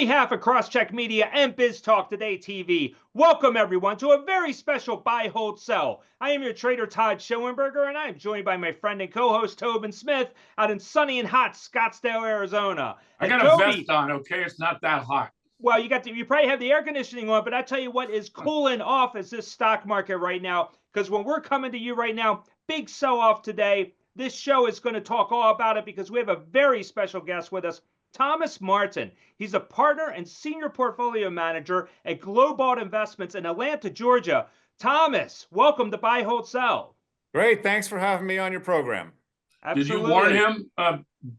behalf of Crosscheck Media and Biz Talk Today TV, welcome everyone to a very special buy, hold, sell. I am your trader Todd Schoenberger, and I am joined by my friend and co-host Tobin Smith out in sunny and hot Scottsdale, Arizona. I got a vest on, okay? It's not that hot. Well, you probably have the air conditioning on, but I tell you what is cooling off is this stock market right now. Because when we're coming to you right now, big sell-off today. This show is going to talk all about it because we have a very special guest with us, Thomas Martin. He's a partner and senior portfolio manager at GLOBALT Investments in Atlanta, Georgia. Thomas, welcome to Buy, Hold, Sell. Great. Thanks for having me on your program. Absolutely. Did you warn him,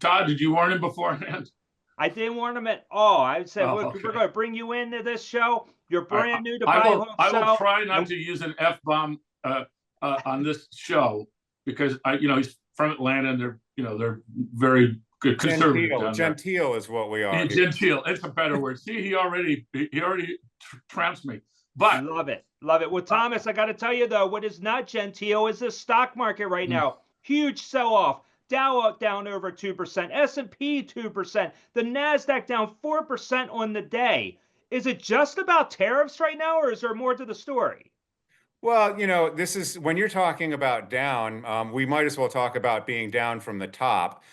Todd? Did you warn him beforehand? I didn't warn him at all. I said, look, okay. We're going to bring you into this show. You're brand new to Buy, Hold, Sell. I will try not to use an F-bomb on this show because he's from Atlanta and they're very good conservative. Genteel is what we are. Yeah, genteel. It's a better word. See, he already trounced me. But love it. Well, Thomas, I got to tell you though, what is not genteel is the stock market right now. Huge sell-off. Dow down over 2%, S&P 2%, the Nasdaq down 4% on the day. Is it just about tariffs right now, or is there more to the story? Well, this is when you're talking about down, we might as well talk about being down from the top,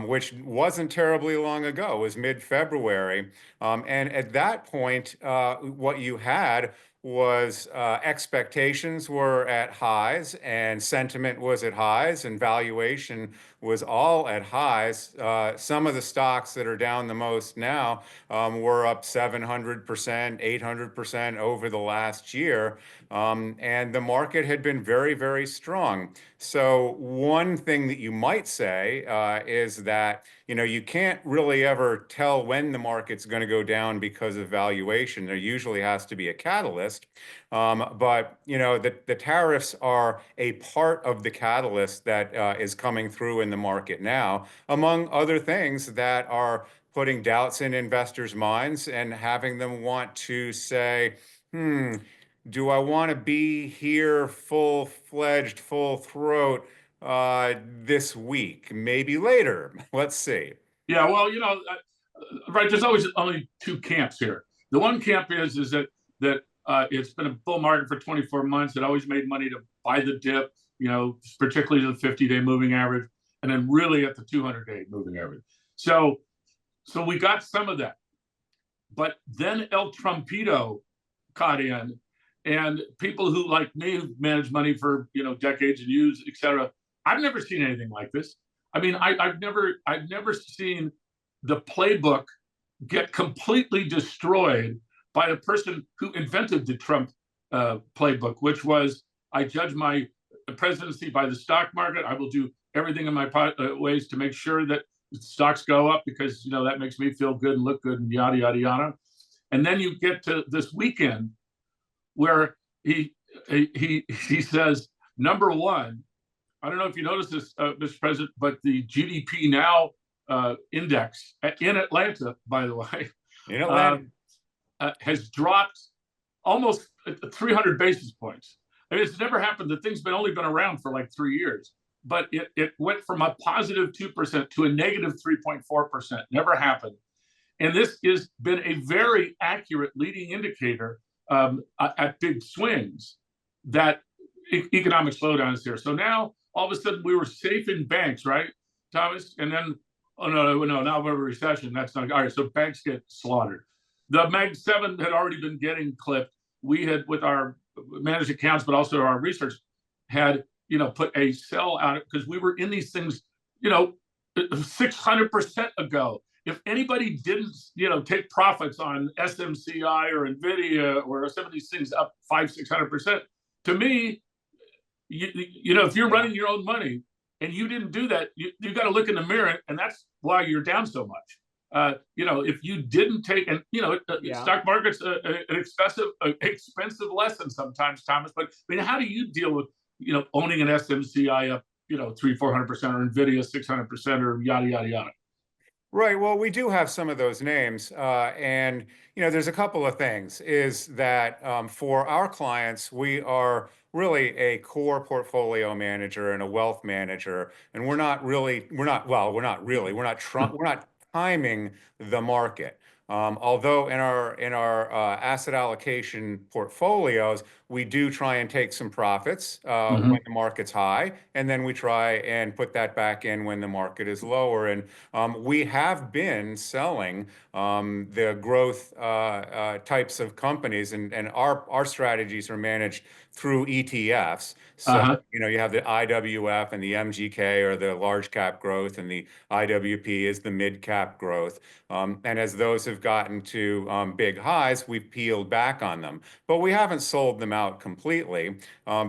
which wasn't terribly long ago. It was mid-February. And at that point, what you had was expectations were at highs and sentiment was at highs and valuation was all at highs. Some of the stocks that are down the most now were up 700%, 800% over the last year. And the market had been very, very strong. So one thing that you might say is that, you can't really ever tell when the market's going to go down because of valuation. There usually has to be a catalyst. But the tariffs are a part of the catalyst that is coming through in the market now, among other things that are putting doubts in investors' minds and having them want to say, do I want to be here full-fledged, full throat this week? Maybe later. Let's see. Yeah, well, right. There's always only two camps here. The one camp is that it's been a bull market for 24 months. It always made money to buy the dip, particularly the 50-day moving average, and then really at the 200-day moving average. So we got some of that, but then El Trumpito caught in. And people who, like me, who've managed money for decades and years, et cetera, I've never seen anything like this. I mean, I've never seen the playbook get completely destroyed by the person who invented the Trump playbook, which was, I judge my presidency by the stock market. I will do everything in my ways to make sure that stocks go up because that makes me feel good and look good and yada yada yada. And then you get to this weekend where he says, number one, I don't know if you noticed this, Mr. President, but the GDP Now index in Atlanta, by the way, has dropped almost 300 basis points. I mean, it's never happened. The thing's only been around for like 3 years, but it went from a positive 2% to a negative 3.4%. Never happened. And this has been a very accurate leading indicator at big swings that economic slowdown is here. So now all of a sudden we were safe in banks, right, Thomas? And then, now we have a recession. That's not all right. So banks get slaughtered. The Mag 7 had already been getting clipped. We had, with our managed accounts, but also our research, had put a sell out because we were in these things 600% ago. If anybody didn't, take profits on SMCI or NVIDIA or some of these things up 500-600%, to me, if you're running your own money and you didn't do that, you got to look in the mirror, and that's why you're down so much. If you didn't take, and stock market's an expensive lesson sometimes, Thomas. But I mean, how do you deal with owning an SMCI up 300-400% or NVIDIA 600% or yada yada yada? Right. Well, we do have some of those names. And, there's a couple of things is that for our clients, we are really a core portfolio manager and a wealth manager. And we're not timing the market. Although in our asset allocation portfolios, we do try and take some profits Hmm. when the market's high, and then we try and put that back in when the market is lower. And we have been selling the growth types of companies, and our strategies are managed through ETFs. So, Uh-huh. you have the IWF and the MGK or the large cap growth, and the IWP is the mid cap growth. And as those have gotten to big highs, we've peeled back on them. But we haven't sold them out completely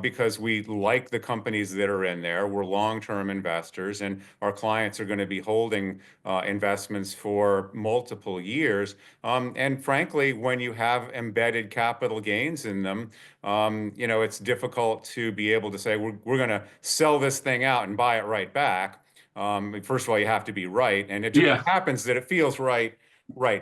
because we like the companies that are in there. We're long-term investors, and our clients are going to be holding investments for multiple years. And frankly, when you have embedded capital gains in them, it's difficult to be able to say, we're going to sell this thing out and buy it right back. First of all, you have to be right, and it just Yeah. happens that it feels right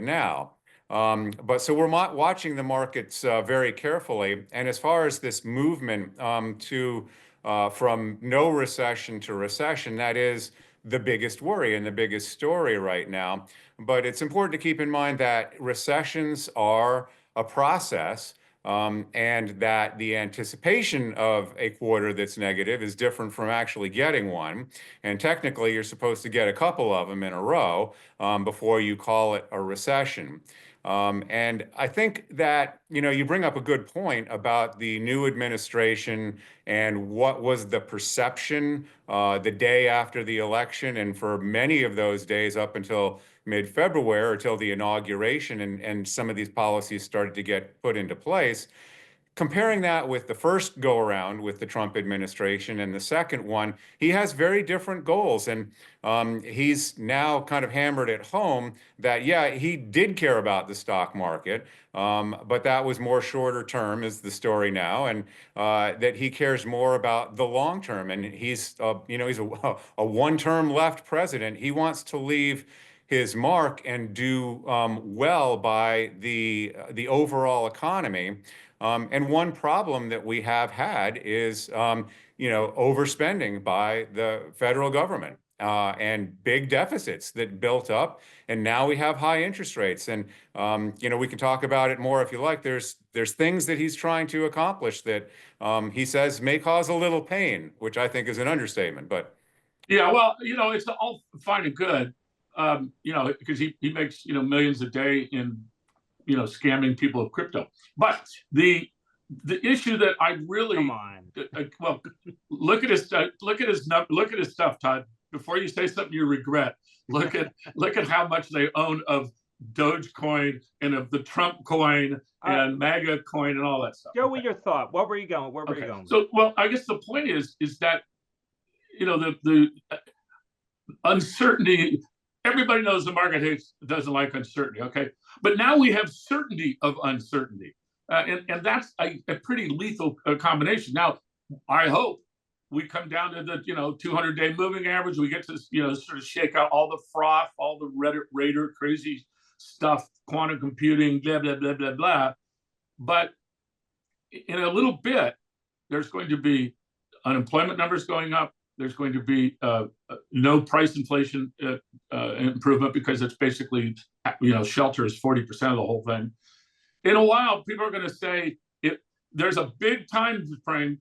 now. But so we're watching the markets very carefully. And as far as this movement from no recession to recession, that is the biggest worry and the biggest story right now. But it's important to keep in mind that recessions are a process. And that the anticipation of a quarter that's negative is different from actually getting one. And technically, you're supposed to get a couple of them in a row before you call it a recession. And I think that, you bring up a good point about the new administration and what was the perception the day after the election. And for many of those days up until mid-February, or till the inauguration, and some of these policies started to get put into place. Comparing that with the first go around with the Trump administration and the second one, he has very different goals. And he's now kind of hammered at home that, yeah, he did care about the stock market, but that was more shorter term, is the story now, and that he cares more about the long term. And he's a one-term left president. He wants to leave his mark and do well by the overall economy. And one problem that we have had is, overspending by the federal government and big deficits that built up. And now we have high interest rates. And, we can talk about it more if you like. There's things that he's trying to accomplish that he says may cause a little pain, which I think is an understatement. But Yeah, well, it's all fine and good, because he makes, millions a day in, scamming people of crypto. But the issue that I really, Come on. well, look at his stuff, Todd. Before you say something you regret, look at how much they own of Dogecoin and of the Trump coin and MAGA coin and all that stuff. Go with your thought. What were you going? Where were you going? So, well, I guess the point is that, the uncertainty. Everybody knows the market doesn't like uncertainty. Okay, but now we have certainty of uncertainty, and that's a pretty lethal combination. Now, I hope we come down to the 200-day moving average. We get to sort of shake out all the froth, all the Raider crazy stuff, quantum computing, blah blah blah blah blah. But in a little bit, there's going to be unemployment numbers going up. There's going to be no price inflation improvement, because it's basically, shelter is 40% of the whole thing. In a while, people are going to say, there's a big time frame,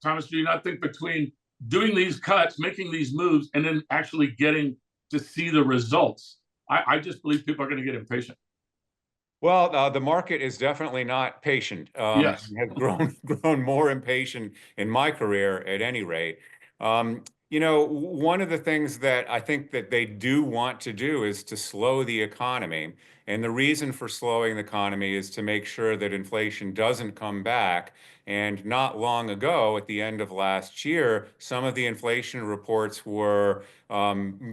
Thomas, do you not think, between doing these cuts, making these moves, and then actually getting to see the results? I just believe people are going to get impatient. Well, the market is definitely not patient. Yes. Has grown more impatient in my career, at any rate. One of the things that I think that they do want to do is to slow the economy. And the reason for slowing the economy is to make sure that inflation doesn't come back. And not long ago, at the end of last year, some of the inflation reports were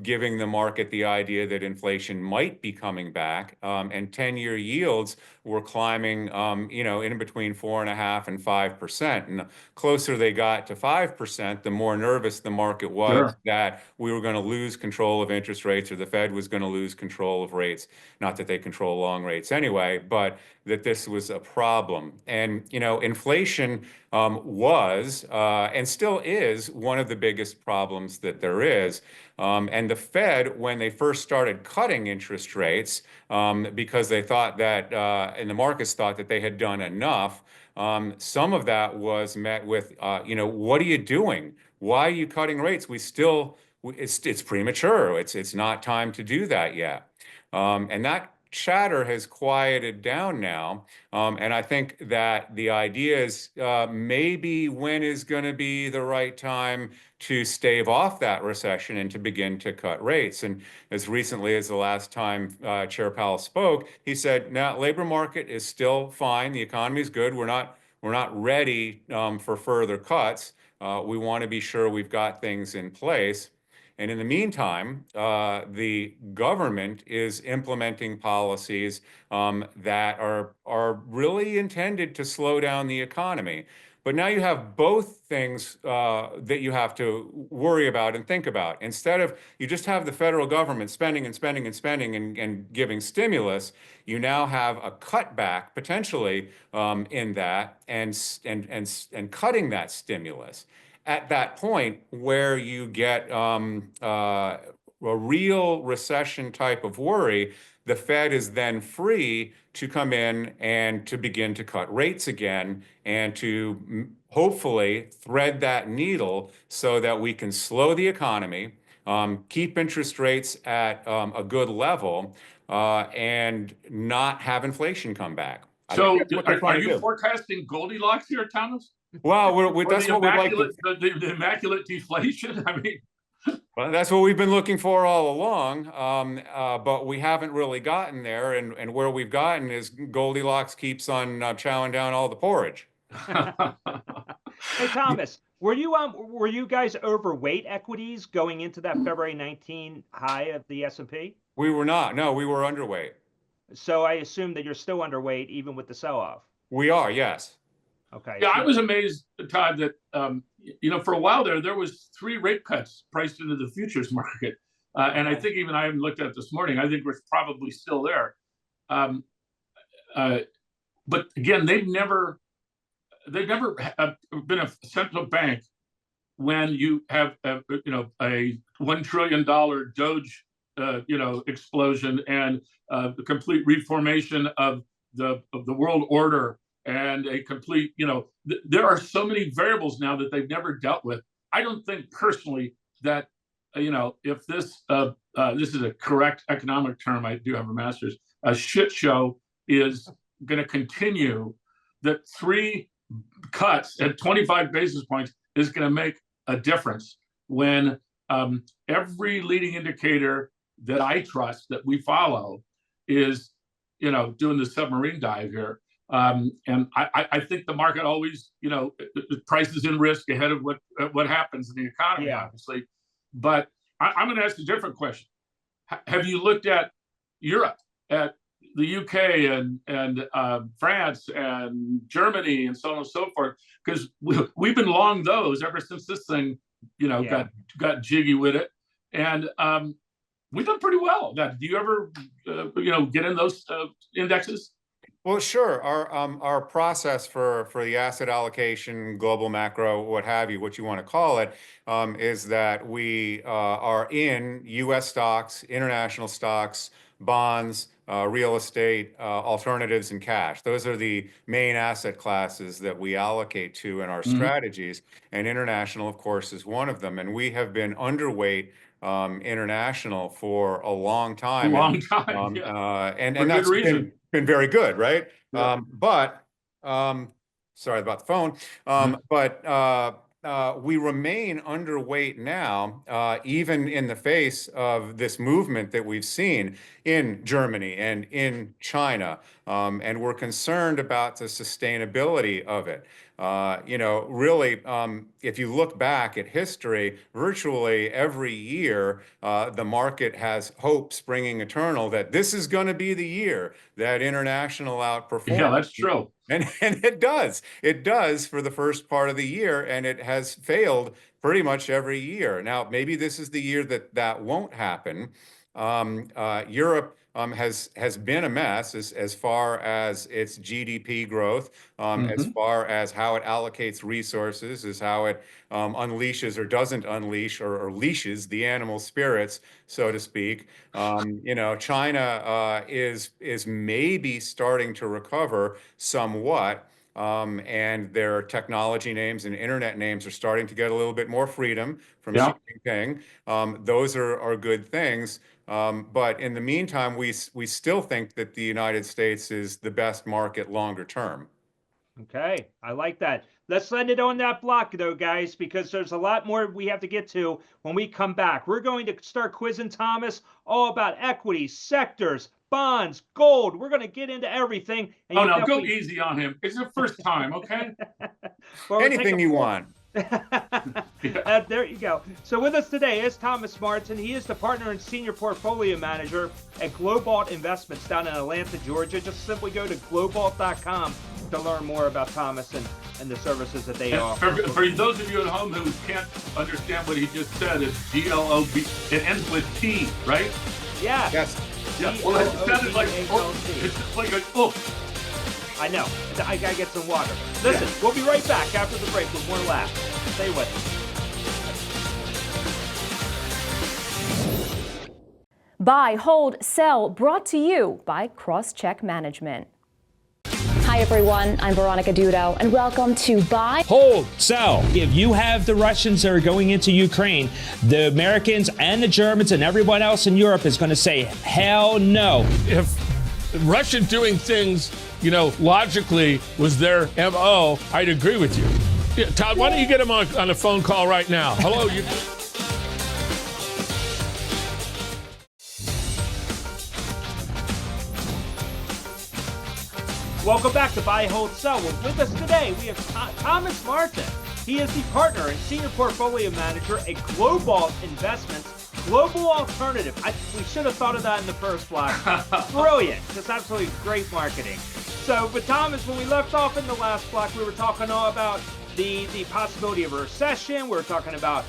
giving the market the idea that inflation might be coming back. And 10-year yields were climbing, in between 4.5% and 5%. And the closer they got to 5%, the more nervous the market was that we were going to lose control of interest rates, or the Fed was going to lose control of rates. Not that they control long rates anyway, but that this was a problem. And, inflation inflation was and still is one of the biggest problems that there is. And the Fed, when they first started cutting interest rates, because they thought that, and the markets thought that they had done enough, some of that was met with, what are you doing? Why are you cutting rates? It's premature. It's not time to do that yet. And that chatter has quieted down now. And I think that the idea is maybe when is going to be the right time to stave off that recession and to begin to cut rates. And as recently as the last time Chair Powell spoke, he said, "Now, labor market is still fine. The economy is good. We're not ready for further cuts. We want to be sure we've got things in place." And in the meantime, the government is implementing policies that are really intended to slow down the economy. But now you have both things that you have to worry about and think about. Instead of you just have the federal government spending and spending and spending and giving stimulus, you now have a cutback potentially in that and cutting that stimulus. At that point where you get a real recession type of worry, the Fed is then free to come in and to begin to cut rates again and to hopefully thread that needle so that we can slow the economy, keep interest rates at a good level, and not have inflation come back. So are you forecasting Goldilocks here, Thomas? Well, that's what we'd like to. The immaculate deflation. I mean, well, that's what we've been looking for all along, but we haven't really gotten there. And where we've gotten is Goldilocks keeps on chowing down all the porridge. Hey, Thomas, were you guys overweight equities going into that February 19 high of the S&P? We were not. No, we were underweight. So I assume that you're still underweight even with the sell-off. We are, yes. Okay. Yeah, I was amazed, Todd, that for a while there was 3 rate cuts priced into the futures market, and I think even I haven't looked at it this morning. I think we're probably still there, but again, they've never been a central bank when you have a $1 trillion Doge explosion and the complete reformation of the world order. And a complete, there are so many variables now that they've never dealt with. I don't think personally that, if this is a correct economic term, I do have a master's, a shit show is going to continue, that 3 cuts at 25 basis points is going to make a difference when every leading indicator that I trust, that we follow, is, doing the submarine dive here. And I think the market always, prices in risk ahead of what happens in the economy, obviously. But I'm going to ask a different question. Have you looked at Europe, at the UK and France and Germany and so on and so forth? Because we've been long those ever since this thing, got jiggy with it, and we've done pretty well. Now, do you ever, get in those indexes? Well, sure. Our process for the asset allocation, global macro, what have you, what you want to call it, is that we are in U.S. stocks, international stocks, bonds, real estate, alternatives, and cash. Those are the main asset classes that we allocate to in our strategies. And international, of course, is one of them. And we have been underweight international for a long time. And that's been very good, right? Yeah. Sorry about the phone. But we remain underweight now, even in the face of this movement that we've seen in Germany and in China. And we're concerned about the sustainability of it. Really, if you look back at history, virtually every year, the market has hope springing eternal that this is going to be the year that international outperforms. Yeah, that's true. And it does. It does for the first part of the year, and it has failed pretty much every year. Now, maybe this is the year that won't happen. Europe has been a mess as far as its GDP growth, as far as how it allocates resources, as how it unleashes or doesn't unleash or leashes the animal spirits, so to speak. China is maybe starting to recover somewhat. And their technology names and internet names are starting to get a little bit more freedom from Xi Jinping. Those are good things. But in the meantime, we still think that the United States is the best market longer term. Okay, I like that. Let's end it on that block, though, guys, because there's a lot more we have to get to when we come back. We're going to start quizzing Thomas all about equities, sectors, bonds, gold. We're going to get into everything. And no, go easy on him. It's the first time, okay? Well, anything you want. There you go. So with us today is Thomas Martin. He is the partner and senior portfolio manager at GLOBALT Investments down in Atlanta, Georgia. Just simply go to globalt.com to learn more about Thomas and the services that they offer. For those of you at home who can't understand what he just said, it's G-L-O-B. It ends with T, right? Yeah. Yes. Yeah. Well, it sounded like it's like a I know. I gotta get some water. Listen, we'll be right back after the break with more laughs. Stay with us. Buy, hold, sell, brought to you by Crosscheck Management. Hi everyone, I'm Veronica Dudo, and welcome to Buy, Hold, Sell. If you have the Russians that are going into Ukraine, the Americans and the Germans and everyone else in Europe is going to say, hell no. If Russia doing things, logically was their MO, I'd agree with you. Yeah, Todd, why don't you get him on a phone call right now? Hello, you. Welcome back to Buy, Hold, Sell. With us today, we have Thomas Martin. He is the partner and senior portfolio manager at GLOBALT Investments. Global alternative. We should have thought of that in the first block. Brilliant. That's absolutely great marketing. So, but Thomas, when we left off in the last block, we were talking all about the possibility of a recession. We were talking about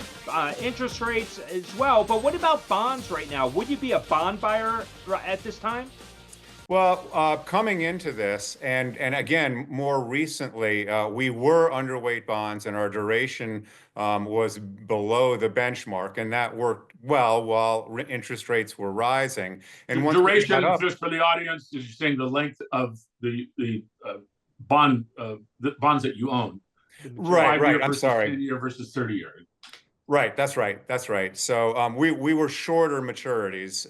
interest rates as well. But what about bonds right now? Would you be a bond buyer at this time? Well, coming into this, and again, more recently, we were underweight bonds, and our duration was below the benchmark, and that worked well while interest rates were rising. And the duration, just for the audience, is you're saying the length of the bonds that you own. Right. I'm sorry. 10-year versus 30-year. Right. That's right. So we were shorter maturities.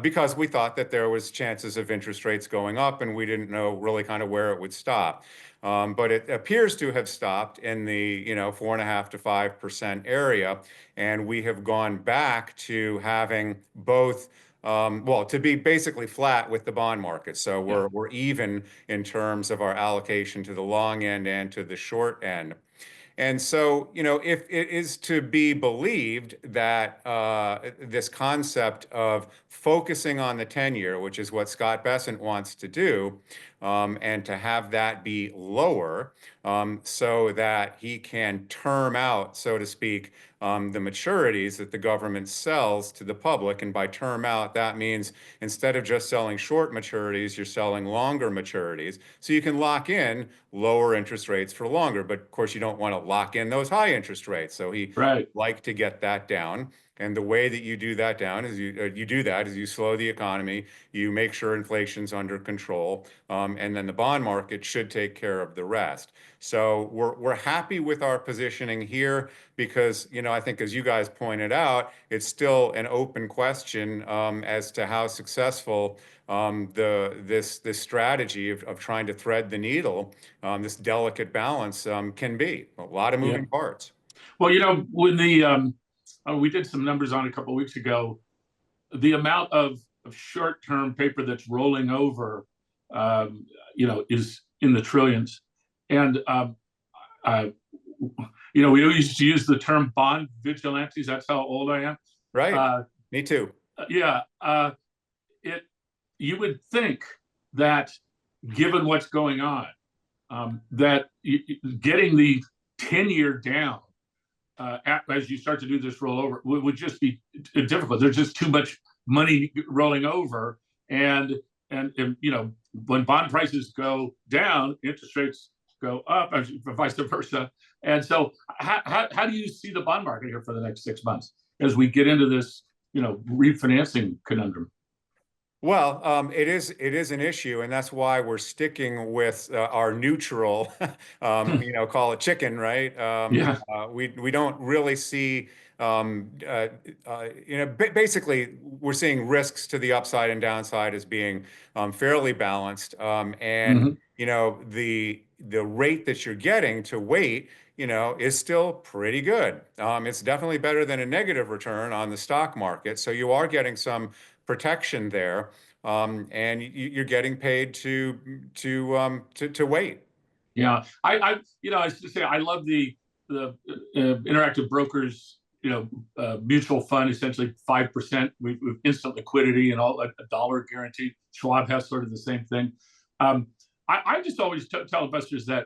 Because we thought that there was chances of interest rates going up, and we didn't know really kind of where it would stop. But it appears to have stopped in the 4.5% to 5% area, and we have gone back to having both. To be basically flat with the bond market. So we're even in terms of our allocation to the long end and to the short end. And so, if it is to be believed that this concept of focusing on the 10-year, which is what Scott Bessent wants to do, and to have that be lower so that he can term out, so to speak, the maturities that the government sells to the public. And by term out, that means instead of just selling short maturities, you're selling longer maturities. So you can lock in lower interest rates for longer. But of course, you don't want to lock in those high interest rates. So he would like to get that down. And the way that you do that down is you slow the economy, you make sure inflation's under control, and then the bond market should take care of the rest. So we're happy with our positioning here because, I think as you guys pointed out, it's still an open question as to how successful this strategy of trying to thread the needle, this delicate balance can be. A lot of moving parts. Well, when we did some numbers on a couple of weeks ago, the amount of short-term paper that's rolling over, is in the trillions. And, we used to use the term bond vigilantes. That's how old I am. Right. Me too. You would think that given what's going on, that getting the 10-year down as you start to do this rollover would just be difficult. There's just too much money rolling over, and you know, when bond prices go down, interest rates go up, or vice versa. And so, how do you see the bond market here for the next 6 months as we get into this, you know, refinancing conundrum? Well, it is an issue, and that's why we're sticking with our neutral, you know, call it chicken, right? Yeah. We don't really see, you know, basically we're seeing risks to the upside and downside as being fairly balanced, and you know the rate that you're getting to wait, you know, is still pretty good. It's definitely better than a negative return on the stock market, so you are getting some protection there, and you're getting paid to wait. Yeah, you know, I should say I love the Interactive Brokers, you know, mutual fund, essentially 5% with instant liquidity and all, a dollar guaranteed. Schwab has sort of the same thing. I just always tell investors that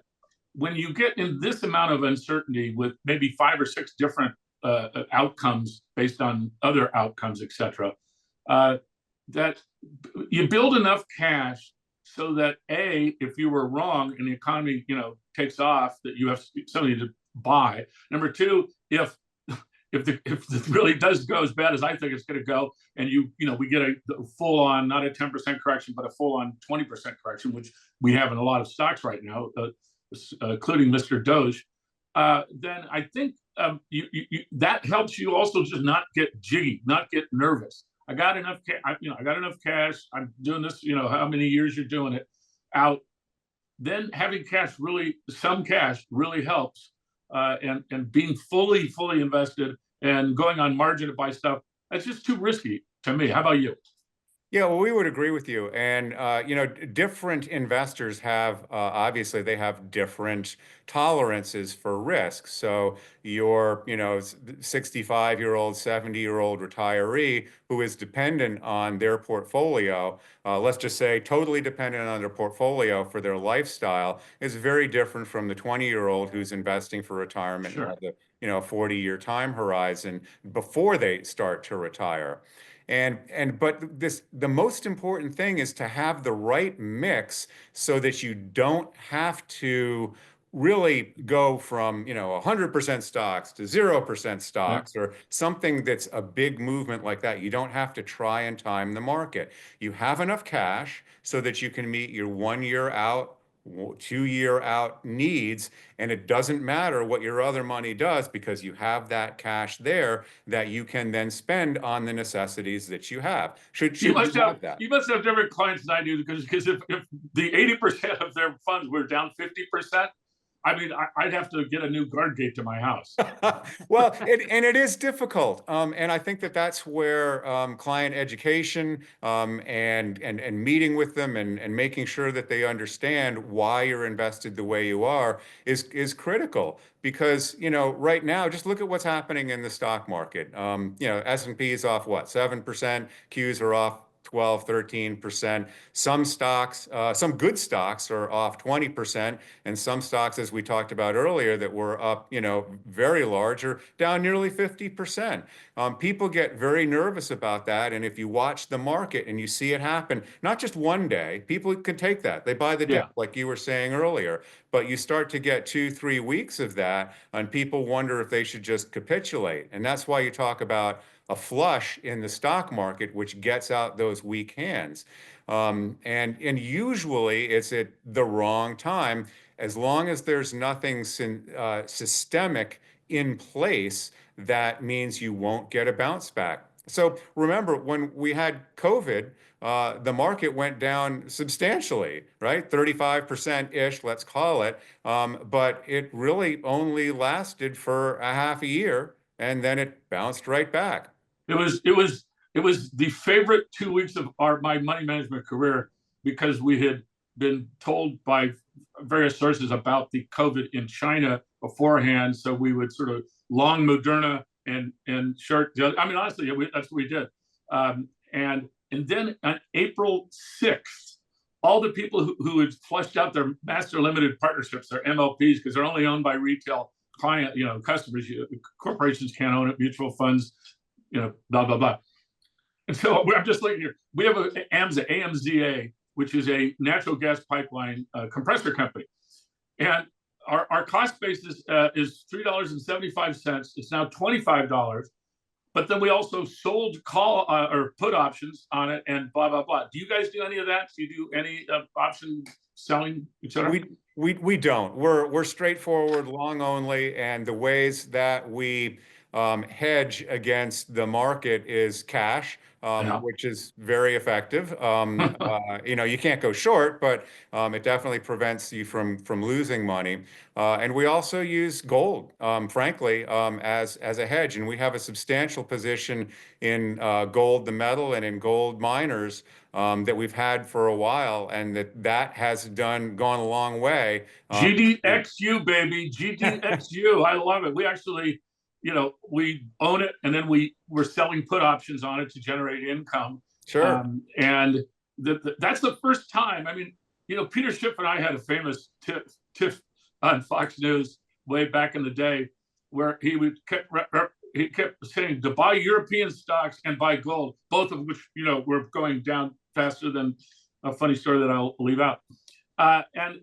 when you get in this amount of uncertainty with maybe 5 or 6 different outcomes based on other outcomes, et cetera, that you build enough cash so that if you were wrong and the economy, you know, takes off, that you have something to buy. Number 2, if it really does go as bad as I think it's going to go, and you know, we get a full on, not a 10% correction, but a full on 20% correction, which we have in a lot of stocks right now, including Mr. Doge, then I think that helps you also just not get jiggy, not get nervous. I got enough, you know, I got enough cash. I'm doing this, you know, how many years you're doing it out. Then having some cash really helps, and being fully invested and going on margin to buy stuff, that's just too risky to me. How about you? Yeah, well, we would agree with you. And, you know, different investors have, obviously, they have different tolerances for risk. So your, you know, 65-year-old, 70-year-old retiree who is dependent on their portfolio, let's just say totally dependent on their portfolio for their lifestyle, is very different from the 20-year-old who's investing for retirement and has a, you know, 40-year time horizon before they start to retire. But the most important thing is to have the right mix so that you don't have to really go from, you know, 100% stocks to 0% stocks, or something that's a big movement like that. You don't have to try and time the market. You have enough cash so that you can meet your 1 year out, 2 year out needs, and it doesn't matter what your other money does, because you have that cash there that you can then spend on the necessities that you have. You must have different clients than I do, because if the 80% of their funds were down 50%, I mean, I'd have to get a new guard gate to my house. Well, it is difficult, and I think that's where client education, and meeting with them and making sure that they understand why you're invested the way you are is critical. Because, you know, right now, just look at what's happening in the stock market. You know, S&P is off what, 7%? Qs are off 12, 13%. Some stocks, some good stocks are off 20%, and some stocks, as we talked about earlier, that were up, you know, very large, are down nearly 50%. People get very nervous about that, and if you watch the market and you see it happen, not just one day, people can take that. They buy the dip, like you were saying earlier, but you start to get 2-3 weeks of that, and people wonder if they should just capitulate. And that's why you talk about a flush in the stock market, which gets out those weak hands. And usually it's at the wrong time, as long as there's nothing systemic in place. That means you won't get a bounce back. So remember, when we had COVID, the market went down substantially, right? 35%-ish, let's call it. But it really only lasted for a half a year, and then it bounced right back. It was the favorite 2 weeks of my money management career, because we had been told by various sources about the COVID in China beforehand. So we would sort of long Moderna and short. I mean, honestly, that's what we did. And then on April 6th, all the people who had flushed out their master limited partnerships, their MLPs, because they're only owned by retail client, customers. Corporations can't own it. Mutual funds, blah blah blah. And so I'm just looking here. We have a AMZA, which is a natural gas pipeline compressor company. And our cost basis is $3.75. It's now $25. But then we also sold call or put options on it and blah, blah, blah. Do you guys do any of that? Do you do any option selling, et cetera? We don't. We're straightforward, long only, and the ways that we hedge against the market is cash, which is very effective. You can't go short, but it definitely prevents you from losing money. And we also use gold, frankly, as a hedge. And we have a substantial position in gold, the metal, and in gold miners that we've had for a while, and that has gone a long way. GDXU, baby, GDXU. I love it. We actually, we own it, and then we're selling put options on it to generate income. Sure. And that's the first time. I mean, Peter Schiff and I had a famous tiff on Fox News way back in the day, where he kept saying to buy European stocks and buy gold, both of which were going down faster than a funny story that I'll leave out. And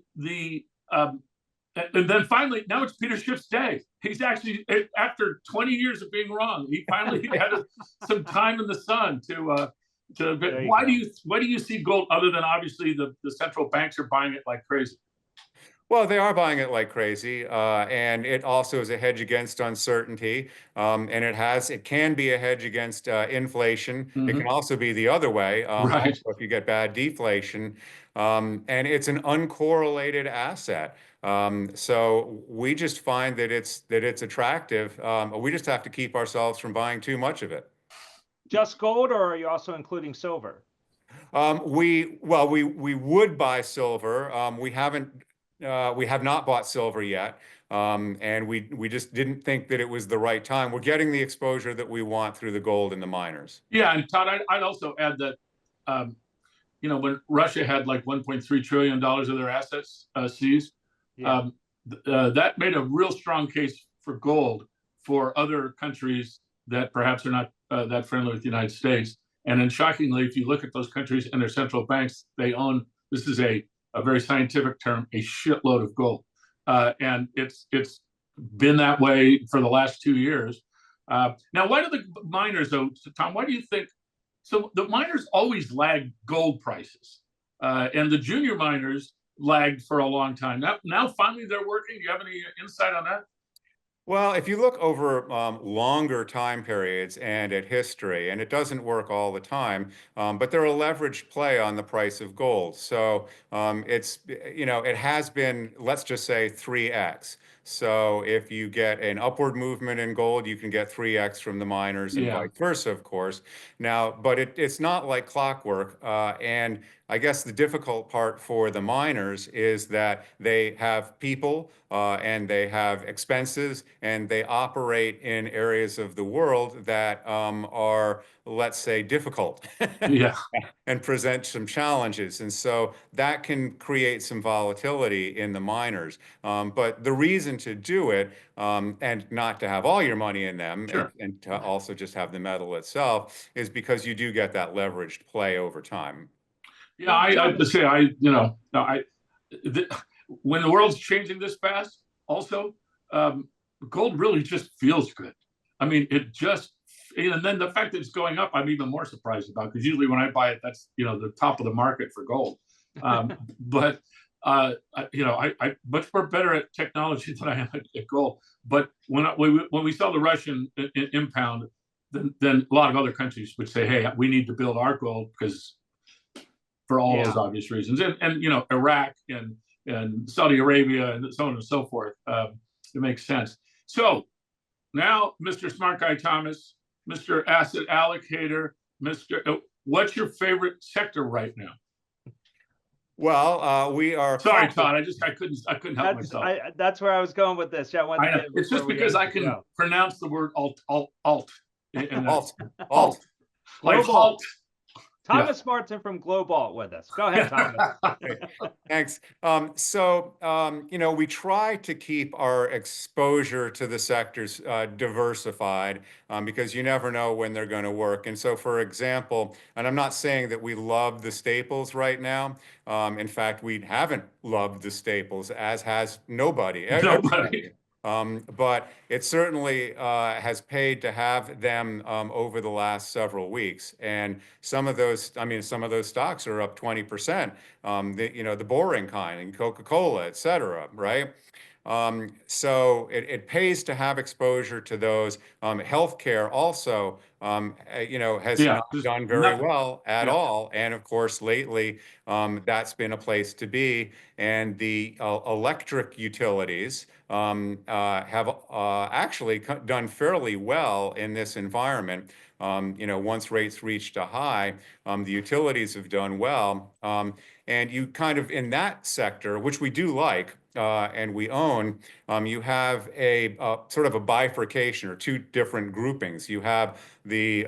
then finally, now it's Peter Schiff's day. He's actually, after 20 years of being wrong, he finally had some time in the sun to. Why do you see gold, other than obviously the central banks are buying it like crazy? Well, they are buying it like crazy, and it also is a hedge against uncertainty, and it can be a hedge against inflation. Mm-hmm. It can also be the other way, Right. also if you get bad deflation, and it's an uncorrelated asset. So we just find that it's attractive. We just have to keep ourselves from buying too much of it. Just gold, or are you also including silver? We would buy silver. We have not bought silver yet, and we just didn't think that it was the right time. We're getting the exposure that we want through the gold and the miners. Yeah, and Todd, I'd also add that, when Russia had like $1.3 trillion of their assets seized, that made a real strong case for gold for other countries that perhaps are not that friendly with the United States. And then shockingly, if you look at those countries and their central banks, they own, this is a very scientific term, a shitload of gold. And it's been that way for the last 2 years. Now, why do the miners, though, Tom, why do you think, so the miners always lag gold prices, and the junior miners lagged for a long time. Now finally they're working. Do you have any insight on that? Well, if you look over longer time periods and at history, and it doesn't work all the time, but they're a leveraged play on the price of gold. So it has been, let's just say 3x. So if you get an upward movement in gold, you can get 3x from the miners and vice versa, of course. Now, but it's not like clockwork. And I guess the difficult part for the miners is that they have people and they have expenses, and they operate in areas of the world that are, let's say, difficult and present some challenges. And so that can create some volatility in the miners. But the reason to do it, and not to have all your money in them, and to also just have the metal itself, is because you do get that leveraged play over time. Yeah, I have to say, when the world's changing this fast, also, gold really just feels good. I mean, and then the fact that it's going up, I'm even more surprised about, because usually when I buy it, that's, the top of the market for gold. But, I'm much more better at technology than I am at gold. But when we saw the Russian impound, then a lot of other countries would say, hey, we need to build our gold, because for all those obvious reasons, and Iraq and Saudi Arabia and so on and so forth, it makes sense. So now, Mr. Smart Guy Thomas, Mr. Asset Allocator, what's your favorite sector right now? Well, we are. Sorry, Todd. I couldn't help myself. That's where I was going with this. Yeah, I know. It's just because I can pronounce the word alt. Alt. Like halt. Thomas Martin from GLOBALT with us. Go ahead, Thomas. Thanks. We try to keep our exposure to the sectors diversified because you never know when they're going to work. And so, for example, and I'm not saying that we love the staples right now. In fact, we haven't loved the staples, as has nobody. Nobody. But it certainly has paid to have them over the last several weeks. And some of those stocks are up 20%. The boring kind, and Coca-Cola, et cetera, right? So it pays to have exposure to those. Healthcare also, has not done very well at all. And of course, lately, that's been a place to be. And the electric utilities have actually done fairly well in this environment. Once rates reached a high, the utilities have done well. And you kind of, in that sector, which we do like, and we own, you have a sort of a bifurcation or two different groupings. You have the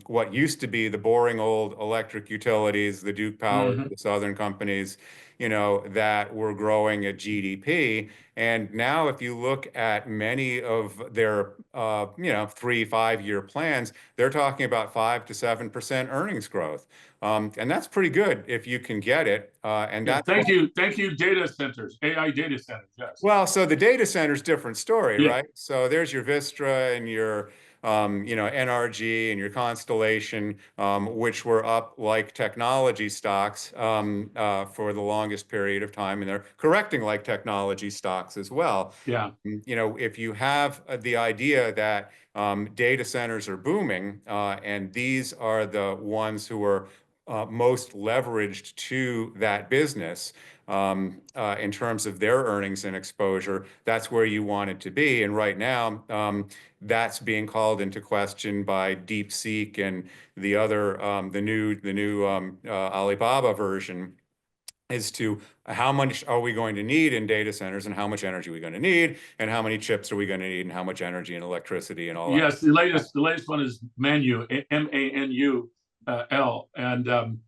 what used to be the boring old electric utilities, the Duke Power, the Southern companies, that were growing at GDP. And now if you look at many of their 3-5 year plans, they're talking about 5 to 7% earnings growth. And that's pretty good if you can get it. Thank you, data centers, AI data centers. Yes. Well, so the data center's different story, right? So there's your Vistra and your NRG and your Constellation, which were up like technology stocks for the longest period of time, and they're correcting like technology stocks as well. Yeah. If you have the idea that data centers are booming, and these are the ones who are most leveraged to that business in terms of their earnings and exposure, that's where you want it to be. And right now, that's being called into question by DeepSeek and the other, the new Alibaba version, as to how much are we going to need in data centers and how much energy are we going to need and how many chips are we going to need and how much energy and electricity and all that. Yes, the latest one is Manu, MANUL, and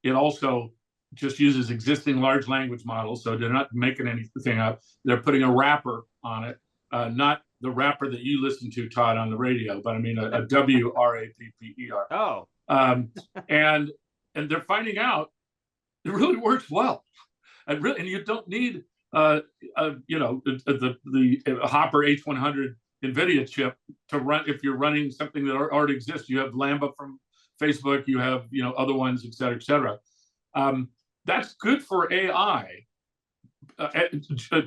it also just uses existing large language models, so they're not making anything up. They're putting a wrapper on it, not the wrapper that you listen to, Todd, on the radio, but I mean a WRAPPER. Oh. And they're finding out it really works well, and you don't need the Hopper H100 NVIDIA chip to run if you're running something that already exists. You have Lambda from Facebook, you have other ones, et cetera, et cetera. That's good for AI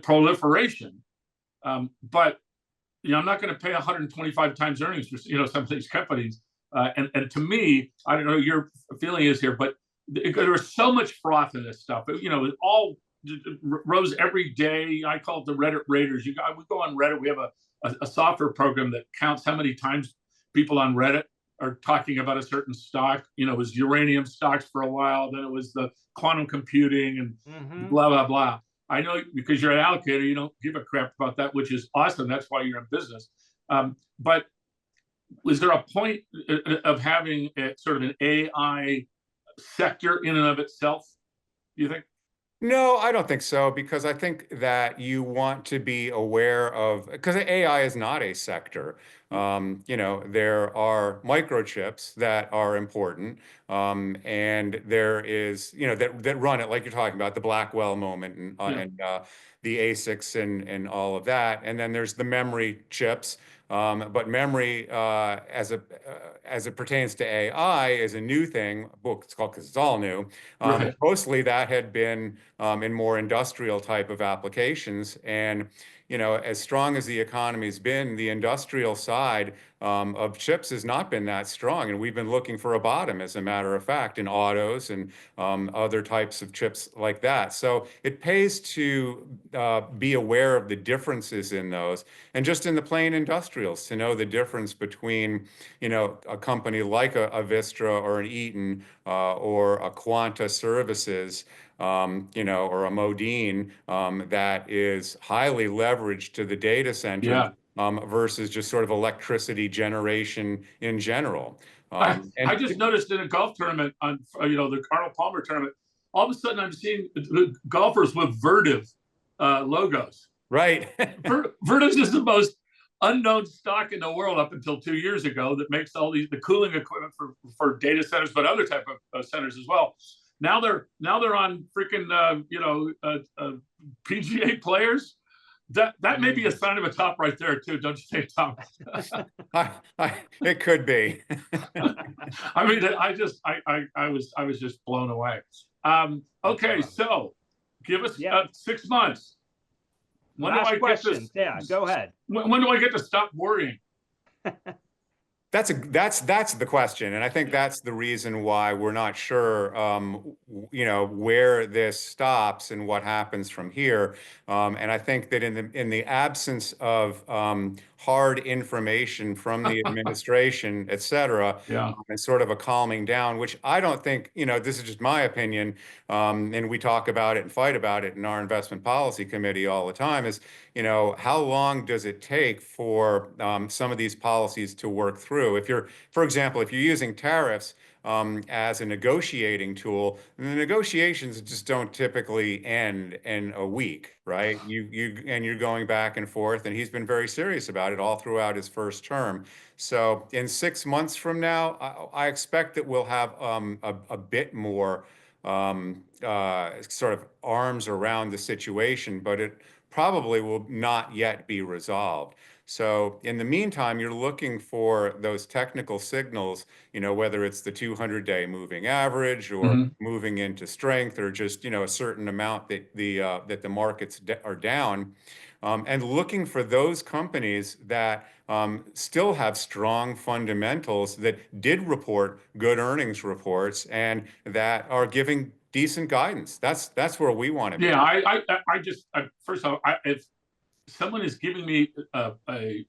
proliferation, but I'm not going to pay 125 times earnings for some of these companies. And to me, I don't know what your feeling is here, but there's so much froth in this stuff. It all rose every day. I call it the Reddit Raiders. We go on Reddit. We have a software program that counts how many times people on Reddit are talking about a certain stock. It was uranium stocks for a while, then it was the quantum computing and blah, blah, blah. I know because you're an allocator, you don't give a crap about that, which is awesome. That's why you're in business. But was there a point of having a sort of an AI sector in and of itself, do you think? No, I don't think so, because I think that you want to be aware of, because AI is not a sector. There are microchips that are important, and there is, that run it, like you're talking about, the Blackwell moment and the ASICs and all of that. And then there's the memory chips. But memory, as it pertains to AI, is a new thing. It's called because it's all new. Right. Mostly that had been in more industrial type of applications. And as strong as the economy's been, the industrial side of chips has not been that strong. And we've been looking for a bottom, as a matter of fact, in autos and other types of chips like that. So it pays to be aware of the differences in those. And just in the plain industrials, to know the difference between, a company like a Vistra or an Eaton or a Quanta Services, or a Modine that is highly leveraged to the data center versus just sort of electricity generation in general. I just noticed in a golf tournament on the Arnold Palmer tournament, all of a sudden I'm seeing the golfers with Vertiv logos. Right. Vertiv is the most unknown stock in the world up until 2 years ago that makes all the cooling equipment for data centers, but other type of centers as well. Now they're on freaking PGA players. That may be a sign of a top right there too, don't you think, Tom? It could be. I mean, I was just blown away. Okay, so give us 6 months. When Last do I question. get this? Yeah, go ahead. When do I get to stop worrying? That's the question, and I think that's the reason why we're not sure, where this stops and what happens from here. And I think that in the absence of hard information from the administration, et cetera, and sort of a calming down, which I don't think, this is just my opinion, and we talk about it and fight about it in our investment policy committee all the time, is, how long does it take for some of these policies to work through? For example, if you're using tariffs as a negotiating tool, the negotiations just don't typically end in a week, right? You're going back and forth, and he's been very serious about it all throughout his first term. So in 6 months from now, I expect that we'll have a bit more sort of arms around the situation, but it probably will not yet be resolved. So in the meantime, you're looking for those technical signals, whether it's the 200-day moving average or moving into strength, or just, a certain amount that the markets are down, and looking for those companies that still have strong fundamentals, that did report good earnings reports, and that are giving decent guidance. That's where we want to be. Yeah, I first of all, if someone is giving me a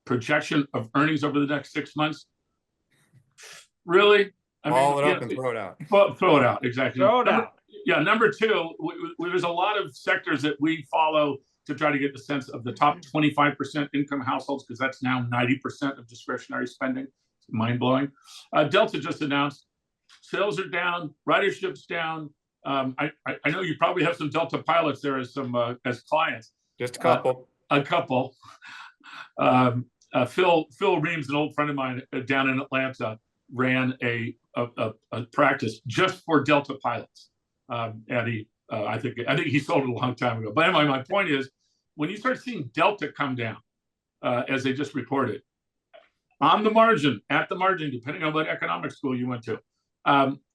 projection of earnings over the next 6 months, really? Ball it up and throw it out. Throw it out, exactly. Throw it out. Yeah, number two, there's a lot of sectors that we follow to try to get the sense of the top 25% income households, because that's now 90% of discretionary spending. It's mind-blowing. Delta just announced sales are down, ridership's down. I know you probably have some Delta pilots there as clients. Just a couple. Phil Reams, an old friend of mine down in Atlanta, ran a practice just for Delta pilots, and I think he sold it a long time ago. But anyway, my point is, when you start seeing Delta come down, as they just reported, on the margin, at the margin, depending on what economic school you went to,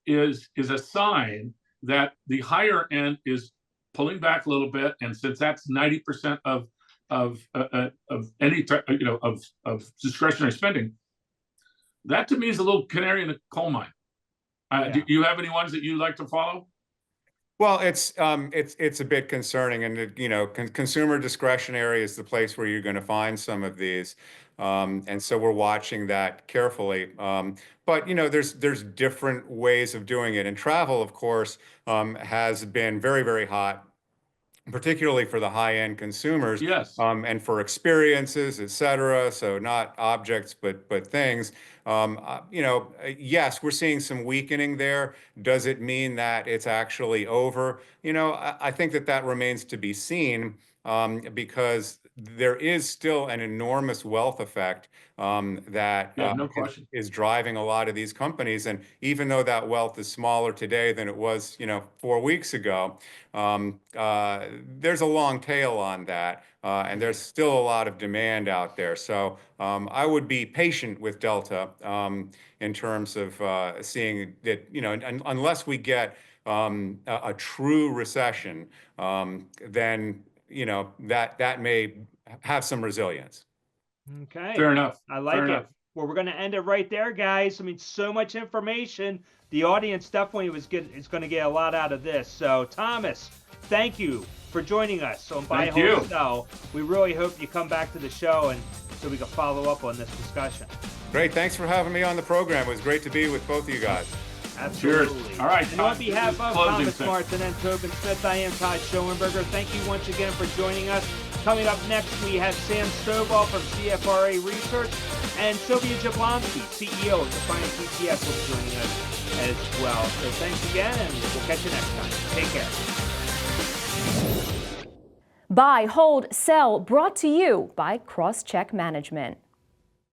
is a sign that the higher end is pulling back a little bit, and since that's 90% of any of discretionary spending, that to me is a little canary in the coal mine. Do you have any ones that you like to follow? Well, it's a bit concerning, and consumer discretionary is the place where you're going to find some of these, and so we're watching that carefully. But there's different ways of doing it, and travel, of course, has been very, very hot, particularly for the high-end consumers. Yes. And for experiences, et cetera. So not objects, but things. Yes, we're seeing some weakening there. Does it mean that it's actually over? I think that remains to be seen, because there is still an enormous wealth effect that no question, is driving a lot of these companies. And even though that wealth is smaller today than it was, 4 weeks ago, there's a long tail on that, and there's still a lot of demand out there. So I would be patient with Delta in terms of seeing that, unless we get a true recession, then that may have some resilience. Okay. fair enough. I like Fair it. enough. Well, we're going to end it right there, guys. I mean, so much information. The audience definitely is going to get a lot out of this. So, Thomas, thank you for joining us on Buy, Hold, Sell. We really hope you come back to the show and so we can follow up on this discussion. Great. Thanks for having me on the program. It was great to be with both of you guys. Absolutely. Cheers. All right. And on behalf of Closing Thomas thing. Martin and Tobin Smith, I am Todd Schoenberger. Thank you once again for joining us. Coming up next, we have Sam Stovall from CFA Research and Sylvia Jablonski, CEO of Defiance ETF, will be joining us as well. So thanks again, and we'll catch you next time. Take care. Buy, hold, sell, brought to you by CrossCheck Management.